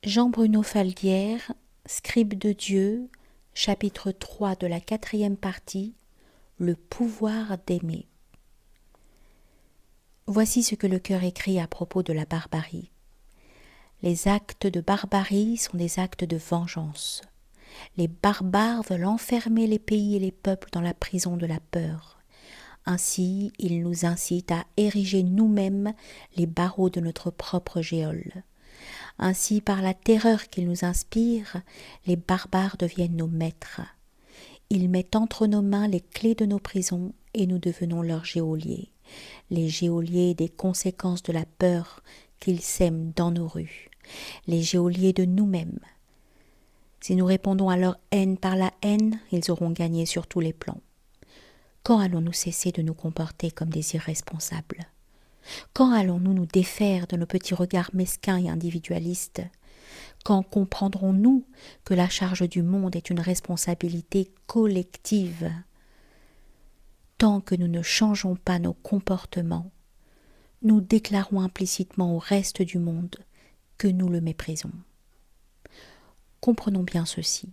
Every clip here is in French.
Jean-Bruno Falguière, Scribe de Dieu, chapitre 3 de la 4e partie, le pouvoir d'aimer. Voici ce que le cœur écrit à propos de la barbarie. Les actes de barbarie sont des actes de vengeance. Les barbares veulent enfermer les pays et les peuples dans la prison de la peur. Ainsi, ils nous incitent à ériger nous-mêmes les barreaux de notre propre geôle. Ainsi, par la terreur qu'ils nous inspirent, les barbares deviennent nos maîtres. Ils mettent entre nos mains les clés de nos prisons et nous devenons leurs geôliers, les geôliers des conséquences de la peur qu'ils sèment dans nos rues, les geôliers de nous-mêmes. Si nous répondons à leur haine par la haine, ils auront gagné sur tous les plans. Quand allons-nous cesser de nous comporter comme des irresponsables ? Quand allons-nous nous défaire de nos petits regards mesquins et individualistes ? Quand comprendrons-nous que la charge du monde est une responsabilité collective ? Tant que nous ne changeons pas nos comportements, nous déclarons implicitement au reste du monde que nous le méprisons. Comprenons bien ceci.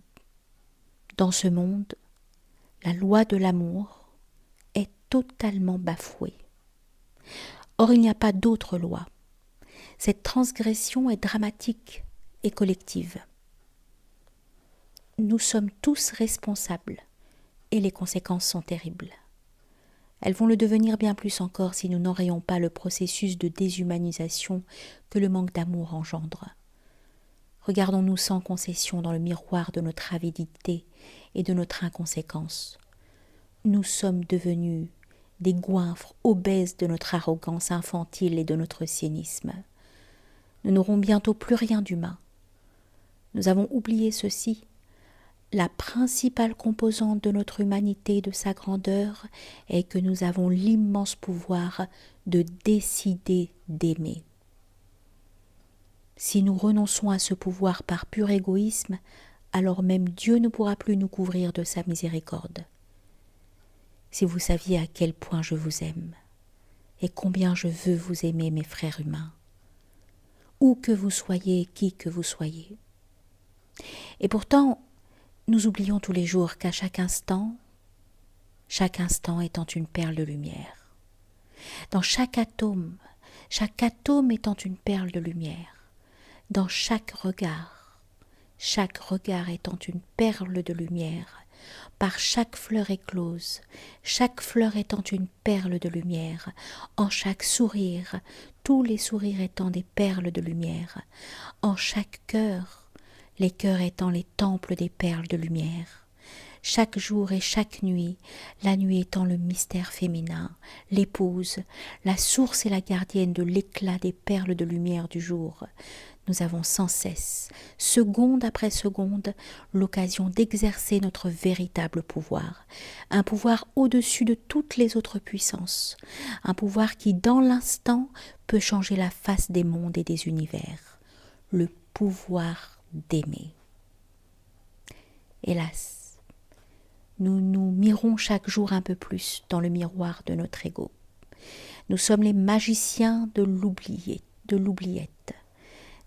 Dans ce monde, la loi de l'amour est totalement bafouée. Or, il n'y a pas d'autre loi. Cette transgression est dramatique et collective. Nous sommes tous responsables et les conséquences sont terribles. Elles vont le devenir bien plus encore si nous n'enrayons pas le processus de déshumanisation que le manque d'amour engendre. Regardons-nous sans concession dans le miroir de notre avidité et de notre inconséquence. Nous sommes devenus des goinfres obèses de notre arrogance infantile et de notre cynisme. Nous n'aurons bientôt plus rien d'humain. Nous avons oublié ceci. La principale composante de notre humanité et de sa grandeur est que nous avons l'immense pouvoir de décider d'aimer. Si nous renonçons à ce pouvoir par pur égoïsme, alors même Dieu ne pourra plus nous couvrir de sa miséricorde. Si vous saviez à quel point je vous aime et combien je veux vous aimer, mes frères humains, où que vous soyez, qui que vous soyez. Et pourtant, nous oublions tous les jours qu'à chaque instant étant une perle de lumière. Dans chaque atome étant une perle de lumière. Dans chaque regard étant une perle de lumière. Par chaque fleur éclose, chaque fleur étant une perle de lumière, en chaque sourire, tous les sourires étant des perles de lumière, en chaque cœur, les cœurs étant les temples des perles de lumière, chaque jour et chaque nuit, la nuit étant le mystère féminin, l'épouse, la source et la gardienne de l'éclat des perles de lumière du jour. Nous avons sans cesse, seconde après seconde, l'occasion d'exercer notre véritable pouvoir, un pouvoir au-dessus de toutes les autres puissances, un pouvoir qui, dans l'instant, peut changer la face des mondes et des univers, le pouvoir d'aimer. Hélas, nous nous mirons chaque jour un peu plus dans le miroir de notre ego. Nous sommes les magiciens de l'oubliette.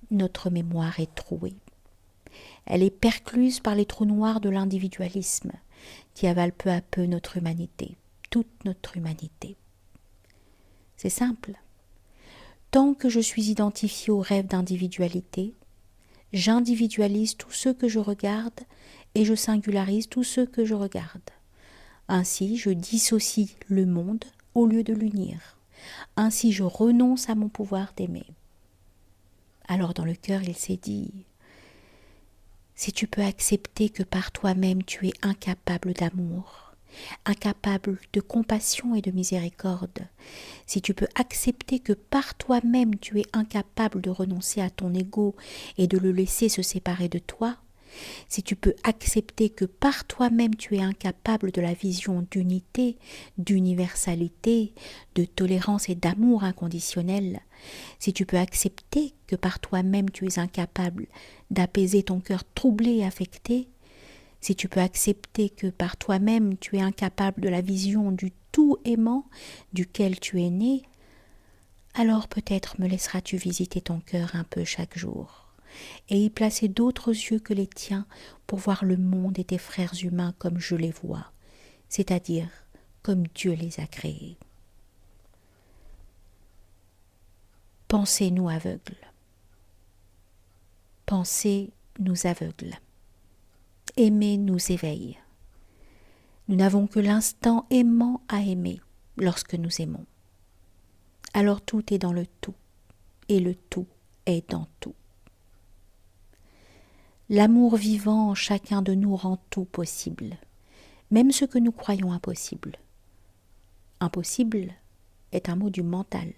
Notre mémoire est trouée. Elle est percluse par les trous noirs de l'individualisme qui avalent peu à peu notre humanité, toute notre humanité. C'est simple. Tant que je suis identifié au rêve d'individualité, j'individualise tous ceux que je regarde et je singularise tous ceux que je regarde. Ainsi, je dissocie le monde au lieu de l'unir. Ainsi, je renonce à mon pouvoir d'aimer. Alors dans le cœur, il s'est dit, si tu peux accepter que par toi-même tu es incapable d'amour, incapable de compassion et de miséricorde, si tu peux accepter que par toi-même tu es incapable de renoncer à ton ego et de le laisser se séparer de toi, si tu peux accepter que par toi-même tu es incapable de la vision d'unité, d'universalité, de tolérance et d'amour inconditionnel, si tu peux accepter que par toi-même tu es incapable d'apaiser ton cœur troublé et affecté, si tu peux accepter que par toi-même tu es incapable de la vision du tout aimant duquel tu es né, alors peut-être me laisseras-tu visiter ton cœur un peu chaque jour, et y placer d'autres yeux que les tiens pour voir le monde et tes frères humains comme je les vois, c'est-à-dire comme Dieu les a créés. Pensée nous aveugle. Pensée nous aveugle. Aimer nous éveille. Nous n'avons que l'instant aimant à aimer lorsque nous aimons. Alors tout est dans le tout, et le tout est dans tout. L'amour vivant en chacun de nous rend tout possible, même ce que nous croyons impossible. Impossible est un mot du mental.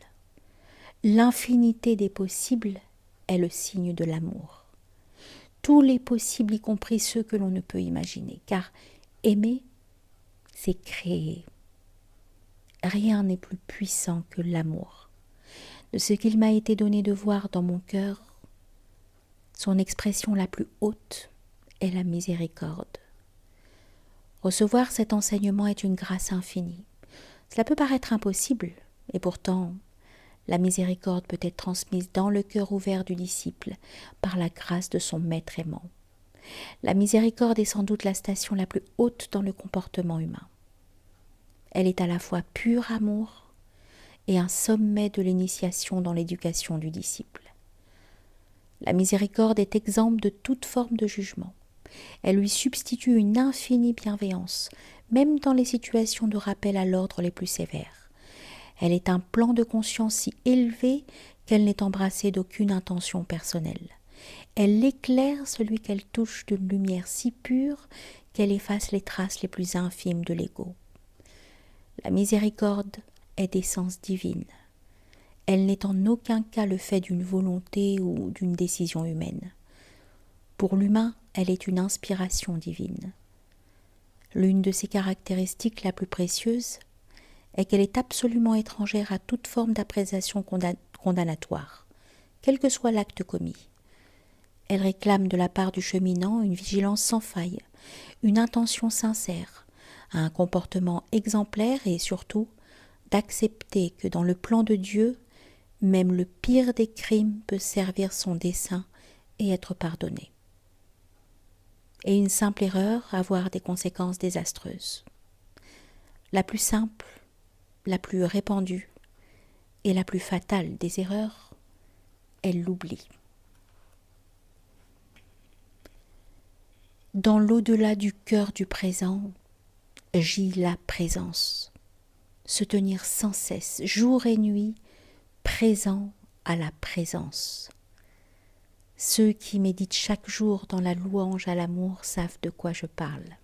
L'infinité des possibles est le signe de l'amour. Tous les possibles, y compris ceux que l'on ne peut imaginer, car aimer, c'est créer. Rien n'est plus puissant que l'amour. De ce qu'il m'a été donné de voir dans mon cœur, son expression la plus haute est la miséricorde. Recevoir cet enseignement est une grâce infinie. Cela peut paraître impossible, et pourtant, la miséricorde peut être transmise dans le cœur ouvert du disciple par la grâce de son maître aimant. La miséricorde est sans doute la station la plus haute dans le comportement humain. Elle est à la fois pur amour et un sommet de l'initiation dans l'éducation du disciple. La miséricorde est exempte de toute forme de jugement. Elle lui substitue une infinie bienveillance, même dans les situations de rappel à l'ordre les plus sévères. Elle est un plan de conscience si élevé qu'elle n'est embrassée d'aucune intention personnelle. Elle éclaire celui qu'elle touche d'une lumière si pure qu'elle efface les traces les plus infimes de l'ego. La miséricorde est d'essence divine. Elle n'est en aucun cas le fait d'une volonté ou d'une décision humaine. Pour l'humain, elle est une inspiration divine. L'une de ses caractéristiques la plus précieuse est qu'elle est absolument étrangère à toute forme d'appréciation condamnatoire, quel que soit l'acte commis. Elle réclame de la part du cheminant une vigilance sans faille, une intention sincère, un comportement exemplaire et surtout d'accepter que dans le plan de Dieu, même le pire des crimes peut servir son dessein et être pardonné. Et une simple erreur avoir des conséquences désastreuses. La plus simple, la plus répandue et la plus fatale des erreurs est l'oubli. Dans l'au-delà du cœur du présent, gît la présence. Se tenir sans cesse, jour et nuit, présent à la présence. Ceux qui méditent chaque jour dans la louange à l'amour savent de quoi je parle.